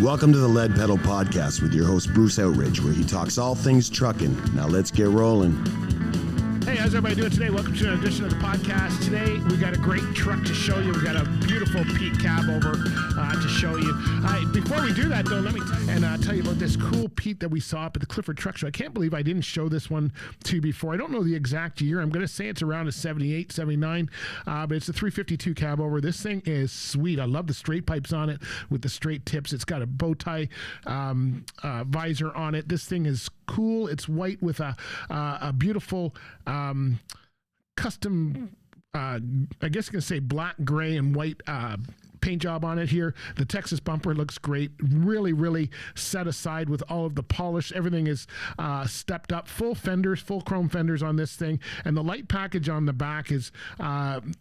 Welcome to the Lead Pedal Podcast with your host, Bruce Outridge, where he talks all things trucking. Now let's get rolling. Hey, how's everybody doing today? Welcome to an edition of the podcast. Today, we got a great truck to show you. We got a beautiful Pete Cabover to show you. Before we do that, though, let me tell you about this cool Pete that we saw up at the Clifford Truck Show. I can't believe I didn't show this one to you before. I don't know the exact year. I'm going to say it's around a 78, 79, but it's a 352 Cabover. This thing is sweet. I love the straight pipes on it with the straight tips. It's got a bow tie visor on it. This thing is cool. It's white with a beautiful custom, I guess you can say black, gray, and white paint job on it here. The Texas bumper looks great. Really, really set aside with all of the polish. Everything is stepped up. Full fenders, full chrome fenders on this thing. And the light package on the back is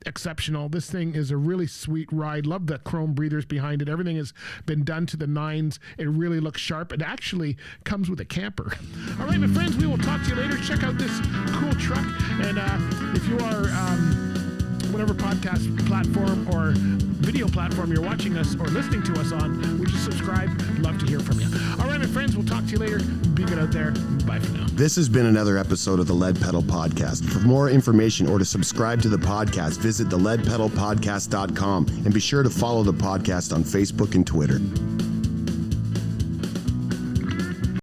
exceptional. This thing is a really sweet ride. Love the chrome breathers behind it. Everything has been done to the nines. It really looks sharp. It actually comes with a camper. All right, my friends, we will talk to you later. Check out this cool truck. And if you are whatever podcast platform or video platform you're watching us or listening to us on, would you subscribe? Love to hear from you. All right, my friends, we'll talk to you later. Be good out there. Bye for now. This has been another episode of the Lead Pedal Podcast. For more information or to subscribe to the podcast, visit theleadpedalpodcast.com and be sure to follow the podcast on Facebook and Twitter.